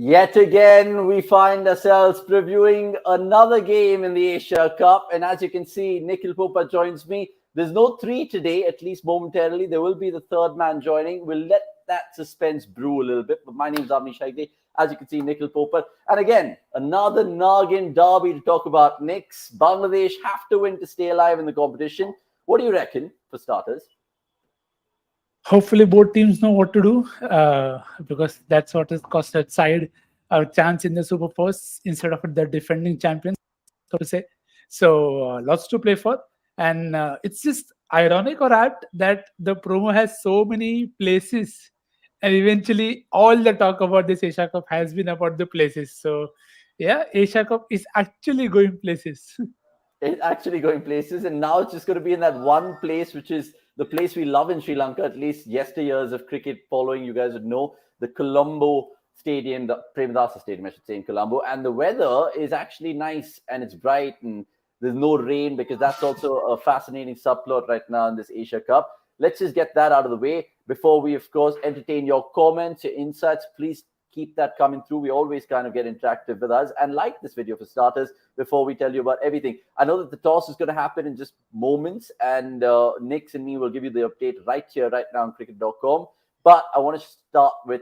Yet again, we find ourselves previewing another game in the Asia Cup. And as you can see, Nikhil Popa joins me. There's no three today, at least momentarily. There will be the third man joining. We'll let that suspense brew a little bit. But my name's Avni Shaikde. As you can see, Nikhil Popa. And again, another Nagin derby to talk about. Knicks, Bangladesh have to win to stay alive in the competition. What do you reckon, for starters? Hopefully both teams know what to do, because that's what has cost that side a chance in the Super Fours instead of the defending champions, so to say. So lots to play for. And it's just ironic or apt that the promo has so many places, and eventually all the talk about this Asia Cup has been about the places. So yeah, Asia Cup is actually going places. It's actually going places, and now it's just going to be in that one place, which is the place we love in Sri Lanka. At least yesteryears of cricket following, you guys would know the Colombo Stadium, the Premadasa Stadium, I should say, in Colombo. And the weather is actually nice and it's bright, and there's no rain, because that's also a fascinating subplot right now in this Asia Cup. Let's just get that out of the way before we, of course, entertain your comments, your insights. Please keep that coming through. We always kind of get interactive with us, and like this video for starters before we tell you about everything. I know that the toss is going to happen in just moments, and Nix and me will give you the update right here, right now on cricket.com. But I want to start with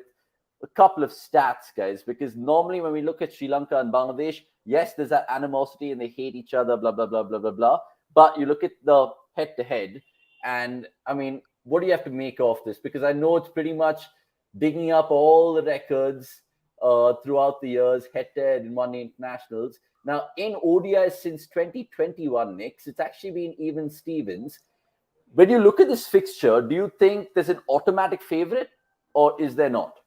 a couple of stats, guys, because normally when we look at Sri Lanka and Bangladesh, yes, there's that animosity and they hate each other, blah, blah, blah, blah, blah, blah. But you look at the head-to-head, and I mean, what do you have to make of this? Because I know it's pretty much digging up all the records throughout the years, head-to-head in one-day internationals. Now, in ODIs since 2021, Nix, it's actually been even Stevens. When you look at this fixture, do you think there's an automatic favorite, or is there not?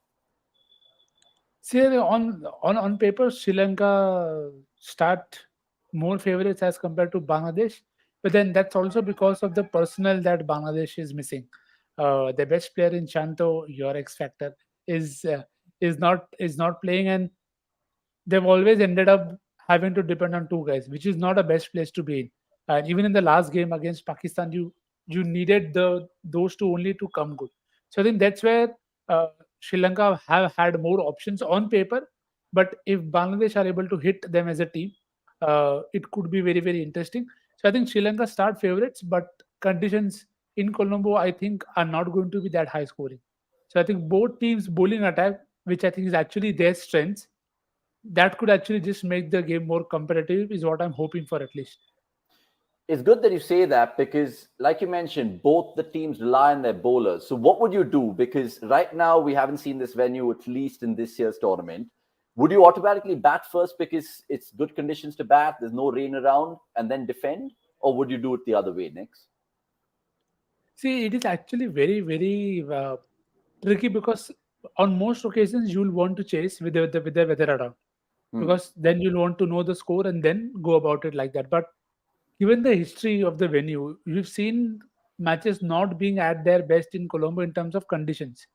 See, on paper, Sri Lanka start more favorites as compared to Bangladesh, but then that's also because of the personnel that Bangladesh is missing. The best player in Shanto, your X factor, is uh, is not playing, and they've always ended up having to depend on two guys, which is not a best place to be in. And even in the last game against Pakistan, you needed those two only to come good. So I think that's where Sri Lanka have had more options on paper. But if Bangladesh are able to hit them as a team, it could be very, very interesting. So I think Sri Lanka start favorites, but conditions in Colombo, I think, are not going to be that high scoring. So I think both teams bowling attack, which I think is actually their strengths, that could actually just make the game more competitive, is what I'm hoping for, at least. It's good that you say that, because, like you mentioned, both the teams rely on their bowlers. So, what would you do? Because right now we haven't seen this venue, at least in this year's tournament. Would you automatically bat first because it's good conditions to bat, there's no rain around, and then defend? Or would you do it the other way, Nix? See, it is actually very, very tricky, because on most occasions you'll want to chase with the weather around, Hmm. because then you'll want to know the score and then go about it like that. But given the history of the venue, we've seen matches not being at their best in Colombo in terms of conditions.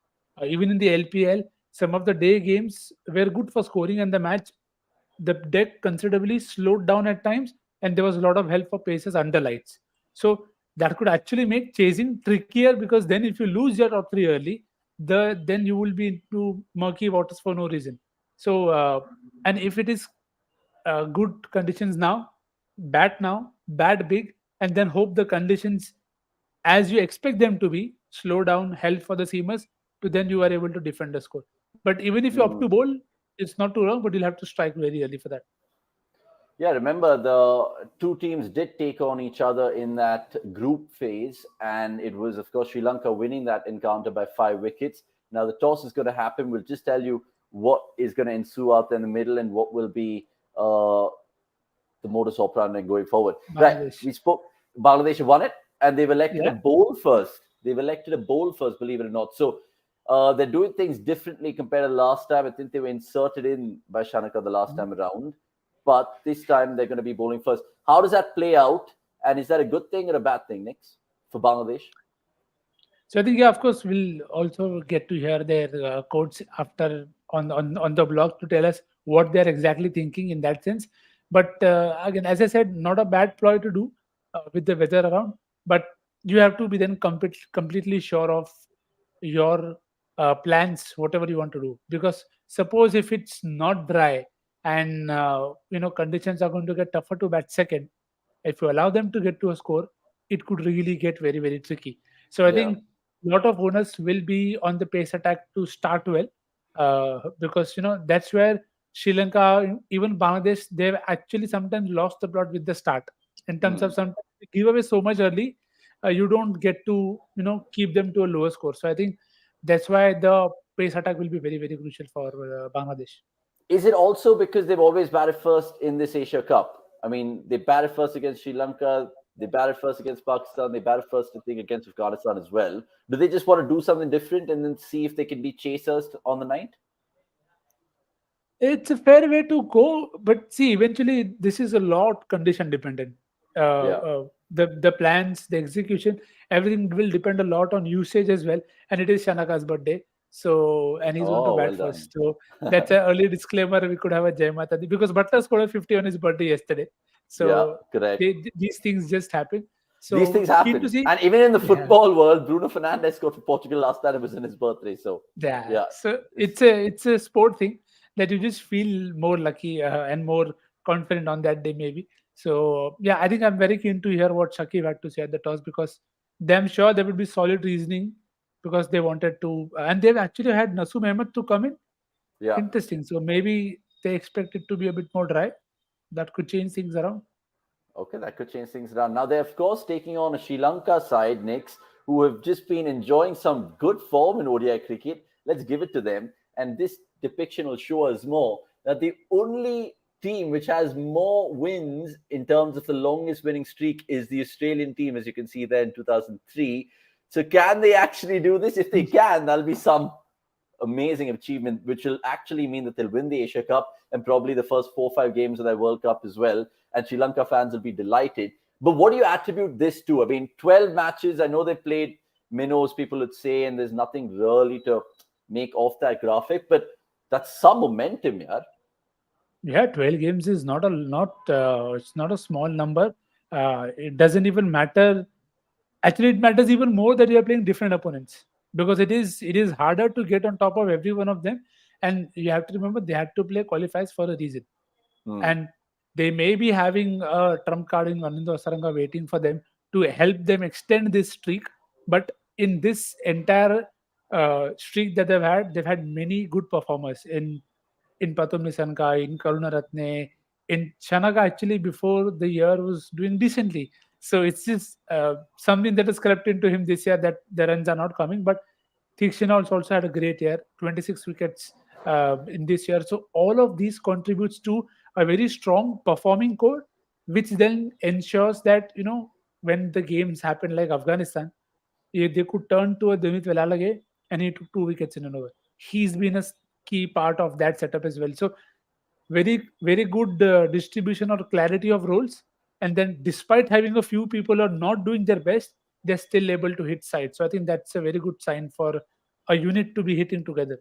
Even in the LPL, some of the day games were good for scoring, and the deck considerably slowed down at times, and there was a lot of help for paces under lights. So that could actually make chasing trickier, because then if you lose your top three early, then you will be into murky waters for no reason. So and if it is good conditions now, bat big, and then hope the conditions as you expect them to be, slow down, help for the seamers, to then you are able to defend the score. But even if you up Hmm. to bowl, it's not too wrong, but you'll have to strike very early for that. Yeah, remember the two teams did take on each other in that group phase, and it was, of course, Sri Lanka winning that encounter by 5 wickets. Now the toss is going to happen. We'll just tell you what is going to ensue out there in the middle and what will be the modus operandi going forward. Right, Bangladesh. we spoke. Bangladesh won it, and they've elected a Yeah. bowl first. They've elected a bowl first, believe it or not. So they're doing things differently compared to last time. I think they were inserted in by Shanaka the last Mhm. time around, but this time they're going to be bowling first. How does that play out? And is that a good thing or a bad thing, Nix, for Bangladesh? So I think, yeah, of course, we'll also get to hear their codes after on the blog to tell us what they're exactly thinking in that sense. But again, as I said, not a bad ploy to do with the weather around, but you have to be then completely sure of your plans, whatever you want to do. Because Suppose if it's not dry and conditions are going to get tougher to bat second, if you allow them to get to a score, it could really get very, very tricky. So I Yeah. think a lot of owners will be on the pace attack to start well, because that's where Sri Lanka, even Bangladesh, they've actually sometimes lost the plot with the start. In terms of Hmm. sometimes you give away so much early, you don't get to keep them to a lower score. So I think that's why the pace attack will be very, very crucial for Bangladesh. Is it also because they've always batted first in this Asia Cup? I mean, they batted first against Sri Lanka, they batted first against Pakistan, they batted first, I think, against Afghanistan as well. Do they just want to do something different and then see if they can be chasers on the night? It's a fair way to go, but see, eventually this is a lot condition dependent. Yeah. The plans, the execution, everything will depend a lot on usage as well. And it is Shanaka's birthday, so and he's going to Oh, bat well done. first. So that's an early disclaimer. We could have a Jai Mata Di, because Butler scored a 50 on his birthday yesterday. Yeah, So correct. these things just happen. These things So keen to happen. see. And even in the Yeah. football world, Bruno Fernandes scored for Portugal last time. It was in his birthday. So, Yeah, yeah, so it's it's a sport thing that you just feel more lucky and more confident on that day maybe. So yeah, I think I'm very keen to hear what Shakib had to say at the toss, because I'm sure there will be solid reasoning, because they wanted to, and they've actually had Nasum Ahmed to come in. yeah. Interesting. So maybe they expect it to be a bit more dry. That could change things around. Okay, that could change things around. Now they're of course taking on a Sri Lanka side, Knicks, who have just been enjoying some good form in ODI cricket. Let's give it to them. And this depiction will show us more that the only team which has more wins in terms of the longest winning streak is the Australian team, as you can see there in 2003. So can they actually do this? If they can, that'll be some amazing achievement, which will actually mean that they'll win the Asia Cup and probably the first 4 or 5 games of their World Cup as well. And Sri Lanka fans will be delighted. But what do you attribute this to? I mean, 12 matches. I know they played minnows, people would say, and there's nothing really to make off that graphic, but that's some momentum, yeah. Yeah, 12 games is not it's not a small number. It doesn't even matter. Actually, it matters even more that you are playing different opponents, because it is harder to get on top of every one of them, and you have to remember they had to play qualifiers for a reason, Hmm. and they may be having a trump card in Anindo Asaranga waiting for them to help them extend this streak. But in this entire streak that they've had many good performers in Pathum Nissanka, in Karuna Ratne, in Chanaka. Actually, before the year was doing decently. So it's just something that has crept into him this year, that the runs are not coming. But Theekshana also had a great year, 26 wickets in this year. So all of these contributes to a very strong performing core, which then ensures that when the games happen like Afghanistan, they could turn to a Dimit Velalage, and he took 2 wickets in an over. He's been a key part of that setup as well. So very, very good distribution or clarity of roles. And then despite having a few people are not doing their best, they're still able to hit sides. So I think that's a very good sign for a unit to be hitting together.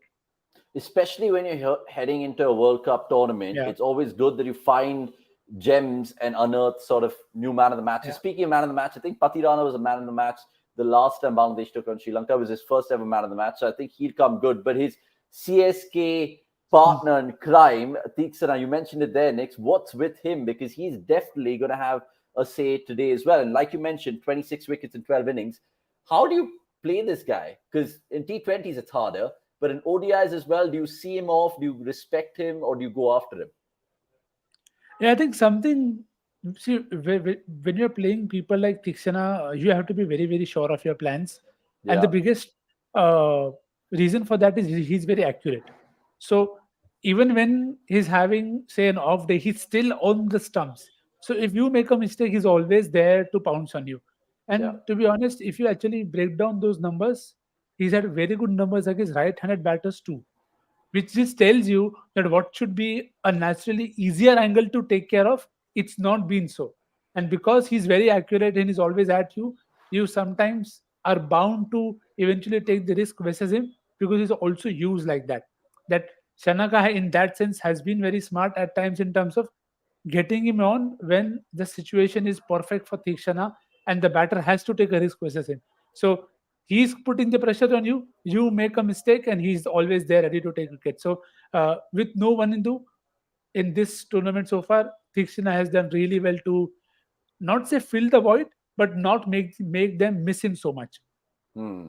Especially when you're heading into a World Cup tournament, Yeah, it's always good that you find gems and unearth sort of new man of the match. yeah. Speaking of man of the match, I think Patirana was a man of the match the last time Bangladesh took on Sri Lanka. It was his first ever man of the match, so I think he'd come good. But his CSK Hmm. partner in crime, Theekshana, you mentioned it there, Nick. What's with him? Because he's definitely going to have a say today as well. And like you mentioned, 26 wickets in 12 innings. How do you play this guy? Because in T20s, it's harder. But in ODIs as well, do you see him off? Do you respect him or do you go after him? Yeah, I think something. See, when you're playing people like Tikshana, you have to be very, very sure of your plans. And the Yeah, biggest reason for that is he's very accurate. So even when he's having, say, an off day, he's still on the stumps. So if you make a mistake, he's always there to pounce on you. yeah. And to be honest, if you actually break down those numbers, he's had very good numbers against right-handed batters too, which just tells you that what should be a naturally easier angle to take care of, it's not been so. And because he's very accurate and he's always at you, you sometimes are bound to eventually take the risk versus him, because he's also used like that. That Shanaka in that sense has been very smart at times in terms of getting him on when the situation is perfect for Tikshana and the batter has to take a risk versus him. So he's putting the pressure on you. You make a mistake, and he's always there ready to take wicket. So with no one in two in this tournament so far, Thikshana has done really well to not say fill the void, but not make them miss him so much. Hmm.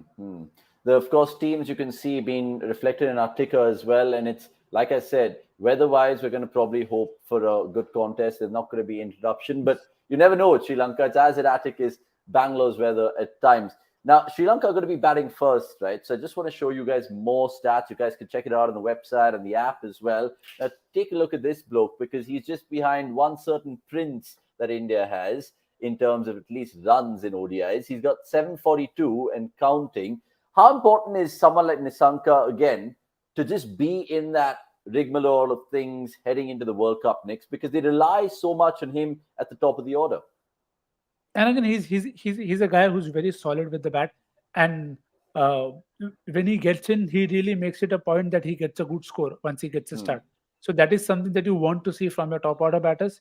The, of course, teams you can see being reflected in our ticker as well. And it's, like I said, weather-wise, we're going to probably hope for a good contest. There's not going to be interruption, but you never know with Sri Lanka. It's as erratic as Bangalore's weather at times. Now, Sri Lanka are going to be batting first, right? So I just want to show you guys more stats. You guys can check it out on the website and the app as well. Now, take a look at this bloke because he's just behind one certain prince that India has in terms of at least runs in ODIs. He's got 742 and counting. How important is someone like Nissanka, again, to just be in that rigmarole of things heading into the World Cup next? Because they rely so much on him at the top of the order. And again, he's a guy who's very solid with the bat, and uh, when he gets in, he really makes it a point that he gets a good score once he gets a Hmm. start. So that is something that you want to see from your top order batters.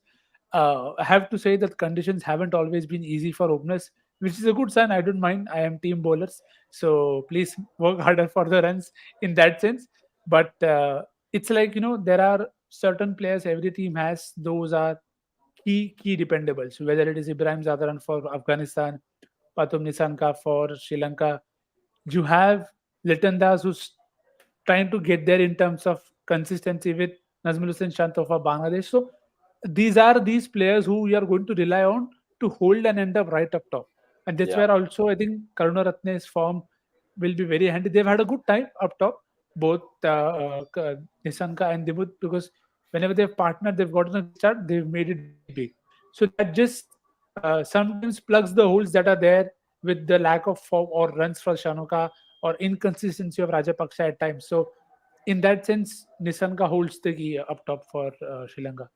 I have to say that conditions haven't always been easy for openers, which is a good sign. I don't mind. I am team bowlers, so please work harder for the runs in that sense. But it's like, there are certain players every team has. Those are key dependables, whether it is Ibrahim Zadaran for Afghanistan, Pathum Nissanka for Sri Lanka. You have Litan Das, who's trying to get there in terms of consistency with Nazmul Hussain Shantov for Bangladesh. So these are these players who you are going to rely on to hold and end up right up top. And that's Yeah. where also I think Karunaratne's form will be very handy. They've had a good time up top, both Nisanka and Dimut, because whenever they've partnered, they've gotten a good start, they've made it very big. So that just sometimes plugs the holes that are there with the lack of form or runs for Shanuka or inconsistency of Rajapaksa at times. So in that sense, Nisanka holds the key up top for Sri Lanka.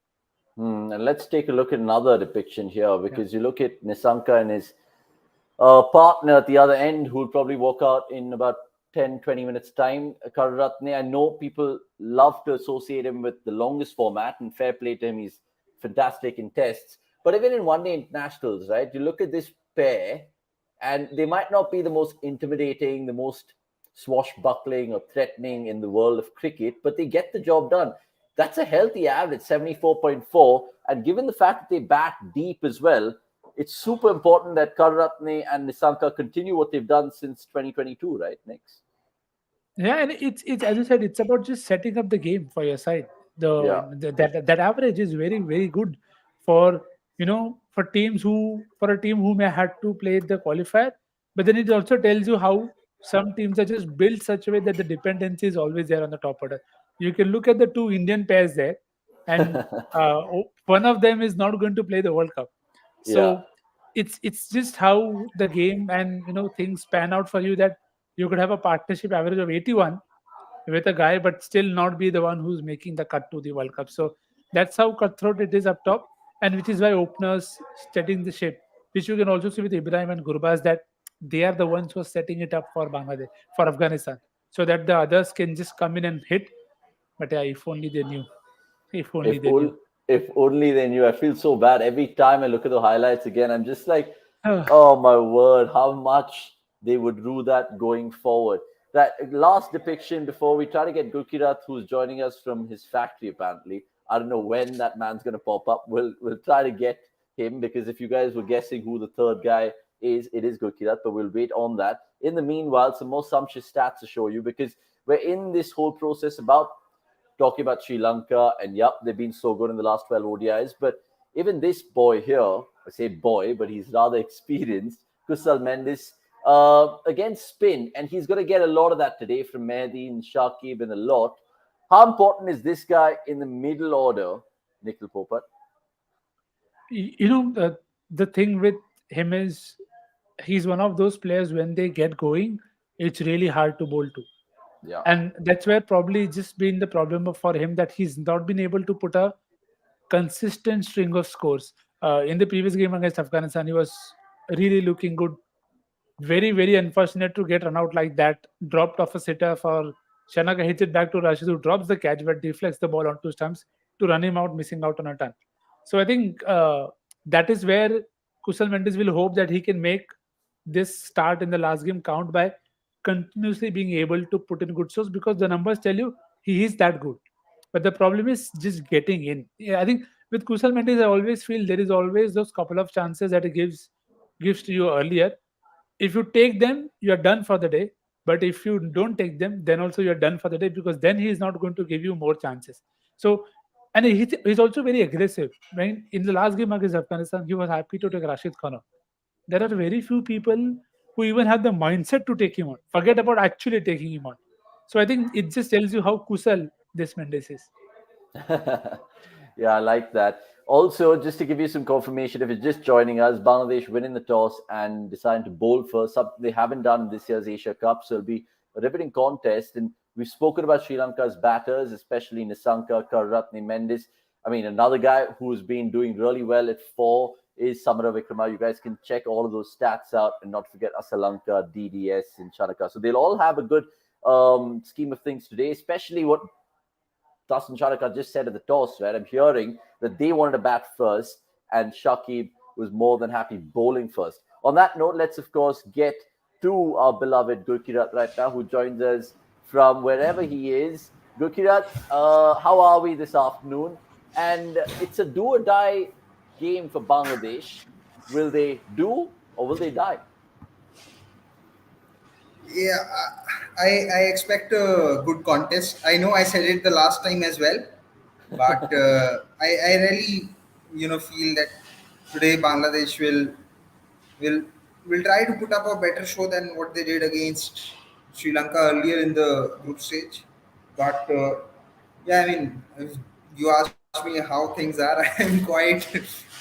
And let's take a look at another depiction here Yeah. because you look at Nissanka and his partner at the other end who'll probably walk out in about 10, 20 minutes time. Karuratne, I know people love to associate him with the longest format, and fair play to him, he's fantastic in tests. But even in one-day internationals, right, you look at this pair and they might not be the most intimidating, the most swashbuckling or threatening in the world of cricket, but they get the job done. That's a healthy average, 74.4. And given the fact that they bat deep as well, it's super important that Karuratne and Nisanka continue what they've done since 2022, right, Next. Yeah, and it's as you said, it's about just setting up the game for your side. Yeah. That average is very good for for teams who for a team who may had to play the qualifier, but then it also tells you how some teams are just built such a way that the dependency is always there on the top order. You can look at the two Indian pairs there, and one of them is not going to play the World Cup. Yeah. So it's just how the game and things pan out for you, that you could have a partnership average of 81 with a guy, but still not be the one who's making the cut to the World Cup. So that's how cutthroat it is up top, and which is why openers setting the shape, which you can also see with Ibrahim and Gurbaz, that they are the ones who are setting it up for Bangladesh, for Afghanistan, so that the others can just come in and hit. But yeah, if only they knew. If only If they knew. only, if only they knew. I feel so bad every time I look at the highlights again. I'm just like, Ah, oh my word, how much they would rue that going forward. That last depiction before we try to get Gurkirat, who's joining us from his factory apparently. I don't know when that man's gonna pop up. We'll try to get him because if you guys were guessing who the third guy is, it is Gurkirat, but we'll wait on that. In the meanwhile, some more sumptuous stats to show you because we're in this whole process about talking about Sri Lanka, and yep, they've been so good in the last 12 ODIs. But even this boy here, I say boy, but he's rather experienced, Kusal Mendis, against spin, and he's going to get a lot of that today from Mehdi and Shakib and a lot. How important is this guy in the middle order, Nikhil Popat? the thing with him is he's one of those players, when they get going, it's really hard to bowl to. Yeah. And that's where probably just been the problem for him, that he's not been able to put a consistent string of scores. In the previous game against Afghanistan, he was really looking good. Very unfortunate to get run out like that. Dropped off a sitter for Shanaka, hits it back to Rashid, who drops the catch but deflects the ball onto stumps to run him out, missing out on a ton. So I think that is where Kusal Mendis will hope that he can make this start in the last game count by continuously being able to put in good shows, because the numbers tell you he is that good. But the problem is just getting in. Yeah, I think with Kusal Mendis, I always feel there is always those couple of chances that he gives to you earlier. If you take them, you are done for the day. But if you don't take them, then also you're done for the day, because then he is not going to give you more chances. So, and he's also very aggressive. When in the last game against Afghanistan, he was happy to take Rashid Khan. There are very few people who even have the mindset to take him on. Forget about actually taking him on. So I think it just tells you how Kusal this Mendes is. Yeah, I like that. Also, just to give you some confirmation, if you're just joining us, Bangladesh winning the toss and deciding to bowl first, something they haven't done in this year's Asia Cup. So it'll be a riveting contest. And we've spoken about Sri Lanka's batters, especially Nissanka, Karatne, Mendis. I mean, another guy who's been doing really well at four is Samara Vikrama. You guys can check all of those stats out and not forget Asalanka, DDS, and Chanaka. So they'll all have a good scheme of things today, especially what Dustin Chanaka just said at the toss, right? I'm hearing that they wanted to bat first, and Shakib was more than happy bowling first. On that note, let's of course get to our beloved Gurkirat right now, who joins us from wherever he is. Gurkirat, how are we this afternoon? And it's a do or die game for Bangladesh. Will they do or will they die? Yeah, I expect a good contest. I know I said it the last time as well, but I really feel that today Bangladesh will will try to put up a better show than what they did against Sri Lanka earlier in the group stage. But yeah, I mean, if you ask me how things are, I'm quite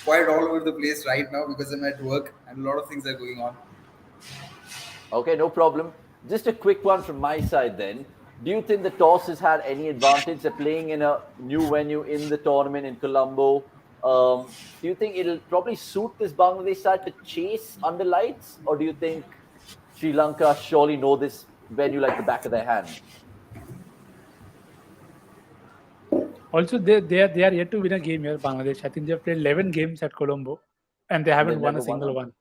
all over the place right now because I'm at work and a lot of things are going on. Okay, no problem. Just a quick one from my side then. Do you think the toss has had any advantage? They're playing in a new venue in the tournament in Colombo. Do you think it'll probably suit this Bangladesh side to chase under lights? Or do you think Sri Lanka surely know this venue like the back of their hand? Also, they are yet to win a game here, Bangladesh. I think they've played 11 games at Colombo, and they And they've haven't won a never won single one. one.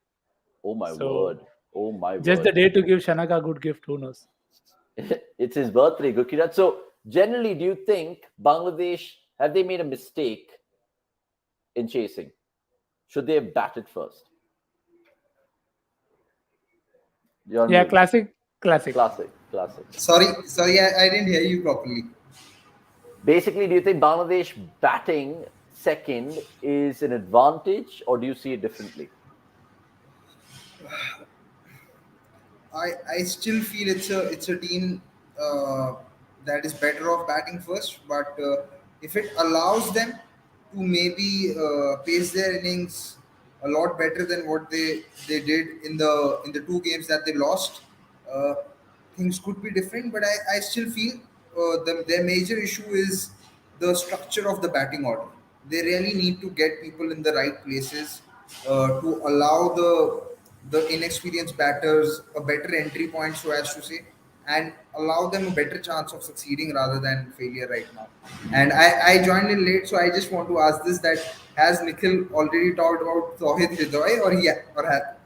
Oh my So word. Oh my just the word. day to give Shanaka a good gift. Who knows? It's his birthday, Gurkirat. So generally, do you think Bangladesh, have they made a mistake in chasing? Should they have batted first? You're on Yeah, mute. classic, classic. Classic, classic. Sorry, I didn't hear you properly. Basically, do you think Bangladesh batting second is an advantage, or do you see it differently? I still feel it's a team uh, that is better off batting first, but if it allows them to maybe pace their innings a lot better than what they did in the two games that they lost, uh, things could be different. But I still feel their major issue is the structure of the batting order. They really need to get people in the right places to allow the inexperienced batters a better entry point, so as to say, and allow them a better chance of succeeding rather than failure right now. And I joined in late, so I just want to ask this: that has Nikhil already talked about Tawhid Hridoy,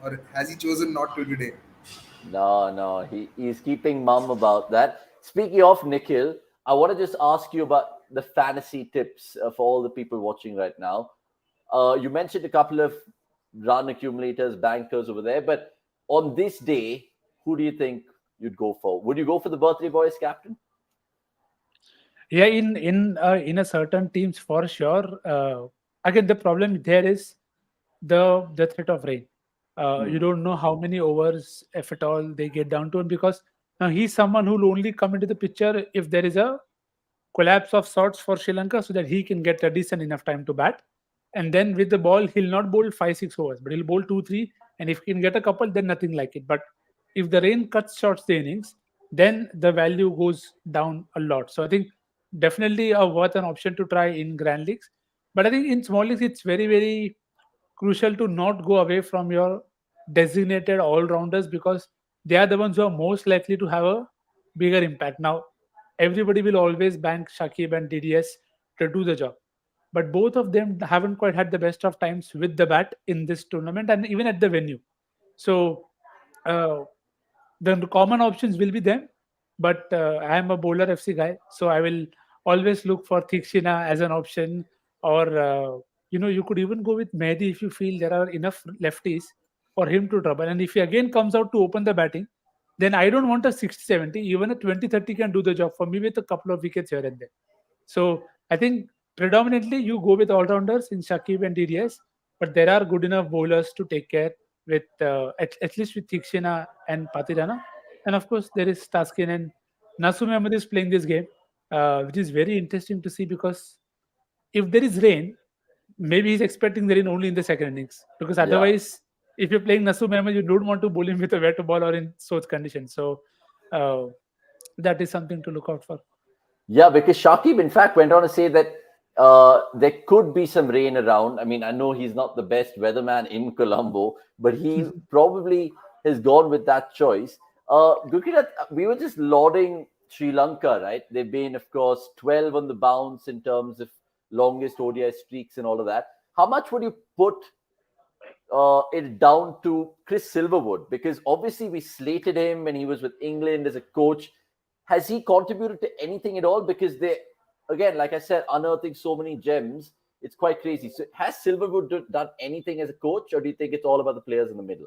or has he chosen not to today? No, no, he's keeping mum about that. Speaking of Nikhil, I want to just ask you about the fantasy tips for all the people watching right now. You mentioned a couple of run accumulators, bankers over there, but on this day, who do you think you'd go for? Would you go for the birthday boy as captain? Yeah, in a certain teams for sure. Again, the problem there is the threat of rain. You Hmm. don't know how many overs, if at all, they get down to, and because now he's someone who will only come into the picture if there is a collapse of sorts for Sri Lanka, so that he can get a decent enough time to bat. And then with the ball, he'll not bowl 5 6 overs, but he'll bowl 2 3. And if he can get a couple, then nothing like it. But if the rain cuts short the innings, then the value goes down a lot. So I think definitely worth an option to try in grand leagues. But I think in small leagues, it's very very crucial to not go away from your designated all rounders, because they are the ones who are most likely to have a bigger impact. Now, everybody will always bank Shakib and DDS to do the job. But both of them haven't quite had the best of times with the bat in this tournament and even at the venue. So uh, the common options will be them. But I am a bowler FC guy, so I will always look for Theekshana as an option. Or you could even go with Mehdi if you feel there are enough lefties for him to trouble. And if he again comes out to open the batting, then I don't want a 60-70. Even a 20-30 can do the job for me with a couple of wickets here and there. So I think predominantly you go with all-rounders in Shakib and DDS, but there are good enough bowlers to take care with at least with Thikshina and Patirana. And of course, there is Taskin and Nasum Ahmed is playing this game, which is very interesting to see because if there is rain, maybe he's expecting the rain only in the second innings because Yeah. otherwise, if you're playing Nasum Ahmed, you don't want to bowl him with a wet ball or in such conditions. So uh, that is something to look out for. Yeah, because Shakib, in fact, went on to say that there could be some rain around. I mean, I know he's not the best weatherman in Colombo, but he probably has gone with that choice. Gurkirat, we were just lauding Sri Lanka, right? They've been, of course, 12 on the bounce in terms of longest ODI streaks and all of that. How much would you put it down to Chris Silverwood? Because obviously we slated him when he was with England as a coach. Has he contributed to anything at all? Because they, again, like I said, unearthing so many gems, it's quite crazy. So has Silverwood done anything as a coach, or do you think it's all about the players in the middle?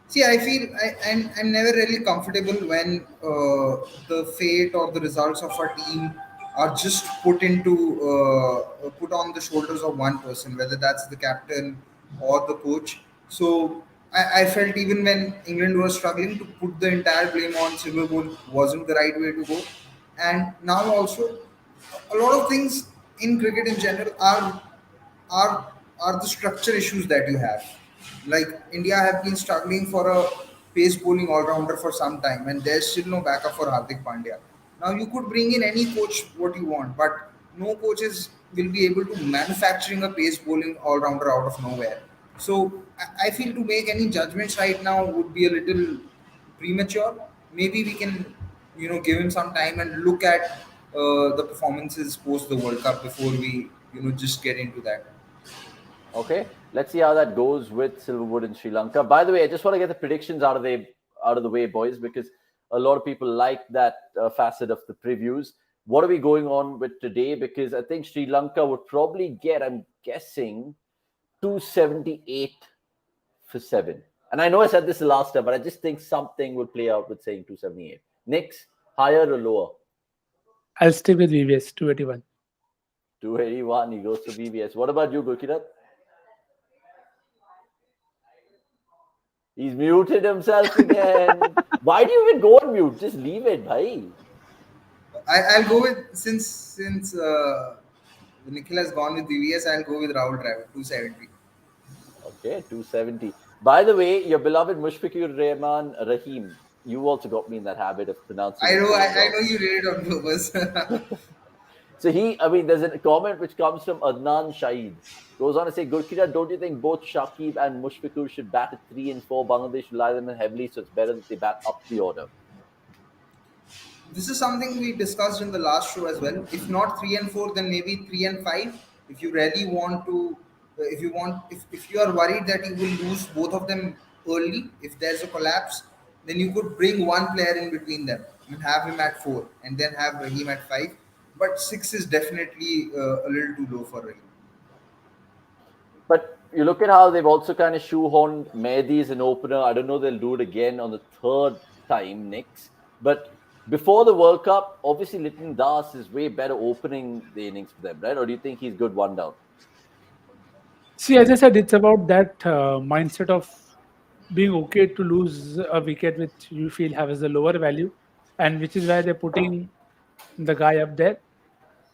See, I'm never really comfortable when the fate or the results of a team are just put on the shoulders of one person, whether that's the captain or the coach. So I felt even when England was struggling, to put the entire blame on Silverwood wasn't the right way to go. And now also, a lot of things in cricket in general are are the structure issues that you have. Like India have been struggling for a pace bowling all rounder for some time, and there's still no backup for Hardik Pandya. Now you could bring in any coach what you want, but no coaches will be able to manufacturing a pace bowling all rounder out of nowhere. So I feel to make any judgments right now would be a little premature. Maybe we can, give him some time and look at the performances post the World Cup before we, just get into that. Okay, let's see how that goes with Silverwood in Sri Lanka. By the way, I just want to get the predictions out of the way, boys, because a lot of people like that facet of the previews. What are we going on with today? Because I think Sri Lanka would probably get, I'm guessing, 278 for 7. And I know I said this the last time, but I just think something will play out with saying 278. Knicks, higher or lower? I'll stick with VVS 281. 281. He goes to BBS. What about you, Gurkirat? He's muted himself again. Why do you even go on mute? Just leave it, bhai. I'll go with since Nikhil has gone with DVS. I'll go with Rahul Dravid 270. Okay, 270. By the way, your beloved Mushfiqur Rahman Rahim, you also got me in that habit of pronouncing I his know I, name I wrong. know you did it on purpose. So there's a comment which comes from Adnan Shahid. Goes on to say, Gurkira, don't you think both Shakib and Mushfiqur should bat at 3 and 4? Bangladesh rely on them heavily, so it's better that they bat up the order. This is something we discussed in the last show as well. If not 3 and 4, then maybe 3 and 5. If you really want to, if you are worried that you will lose both of them early, if there's a collapse, then you could bring one player in between them and have him at 4, and then have Rahim at 5. But 6 is definitely a little too low for Rahim. But you look at how they've also kind of shoehorned Mehdi as an opener. I don't know they'll do it again on the third time next. But before the World Cup, obviously Liton Das is way better opening the innings for them, right? Or do you think he's good one down? See, as I said, it's about that mindset of being okay to lose a wicket which you feel has a lower value, and which is why they're putting the guy up there.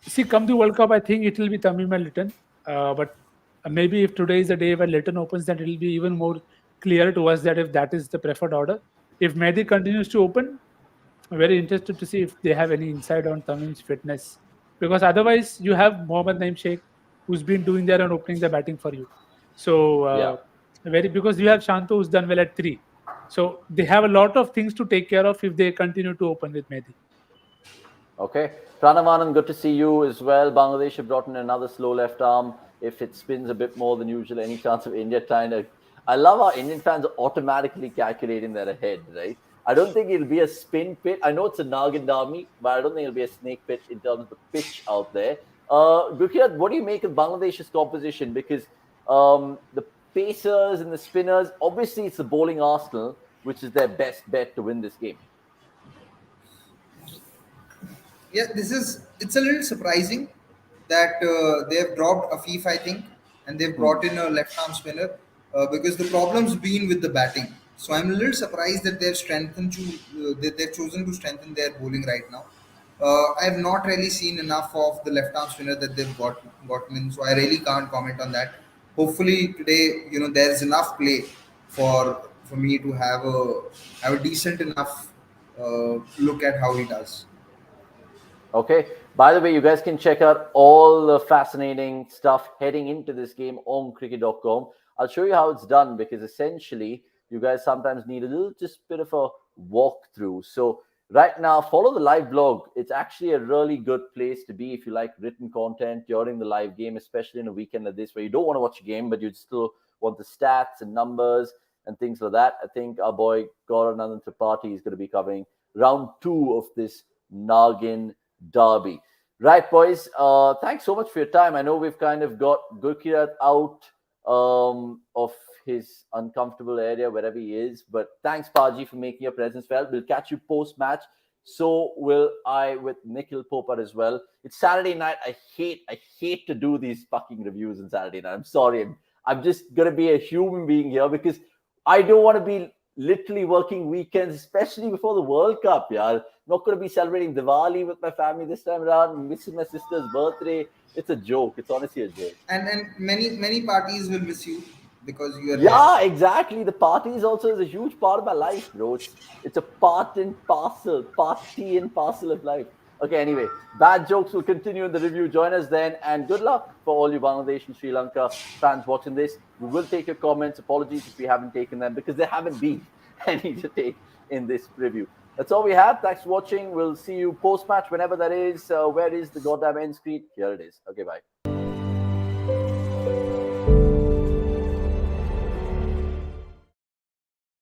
See, come the World Cup, I think it will be Tamim and Litton. But maybe if today is the day where Litton opens, then it will be even more clear to us that if that is the preferred order. If Mehdi continues to open, I'm very interested to see if they have any insight on Tamim's fitness. Because otherwise, you have Mohammad Naim Sheikh, who's been doing there and opening the batting for you. So, Yeah. because you have Shanto, who's done well at 3. So, they have a lot of things to take care of if they continue to open with Mehdi. Okay. Pranavanand, good to see you as well. Bangladesh have brought in another slow left arm. If it spins a bit more than usual, any chance of India trying to. I love how Indian fans are automatically calculating that ahead, right? I don't think it'll be a spin pit. I know it's a Nagin Derby, but I don't think it'll be a snake pit in terms of the pitch out there. Gurkirat, what do you make of Bangladesh's composition? Because the pacers and the spinners, obviously, it's the bowling arsenal, which is their best bet to win this game. Yeah, it's a little surprising that they have dropped Afif, I think, and they've Hmm. brought in a left-arm spinner because the problem's been with the batting. So I'm a little surprised that they've chosen to strengthen their bowling right now. I have not really seen enough of the left-arm spinner that they've gotten in, so I really can't comment on that. Hopefully today, there's enough play for me to have a decent enough look at how he does. Okay. By the way, you guys can check out all the fascinating stuff heading into this game on cricket.com. I'll show you how it's done because essentially you guys sometimes need a little just bit of a walkthrough. So right now, follow the live blog. It's actually a really good place to be if you like written content during the live game, especially in a weekend like this where you don't want to watch a game, but you still want the stats and numbers and things like that. I think our boy Gaurav Tripathi is going to be covering round 2 of this Nagin Derby. Right, boys. Thanks so much for your time. I know we've kind of got Gurkirat out of his uncomfortable area, wherever he is. But thanks, Paji, for making your presence felt. We'll catch you post-match. So will I with Nikhil Popar as well. It's Saturday night. I hate to do these fucking reviews on Saturday night. I'm sorry. I'm just gonna be a human being here because I don't want to be literally working weekends, especially before the World Cup. Yeah, I'm not going to be celebrating Diwali with my family this time around. I'm missing my sister's birthday. It's a joke. It's honestly a joke. And many parties will miss you because you are there. Yeah, exactly. The parties also is a huge part of my life, bro. It's a party and parcel of life. Okay, anyway, bad jokes will continue in the review. Join us then, and good luck for all you Bangladesh and Sri Lanka fans watching this. We will take your comments. Apologies if we haven't taken them because there haven't been any to take in this review. That's all we have. Thanks for watching. We'll see you post match whenever that is. Where is the goddamn end screen? Here it is. Okay, bye.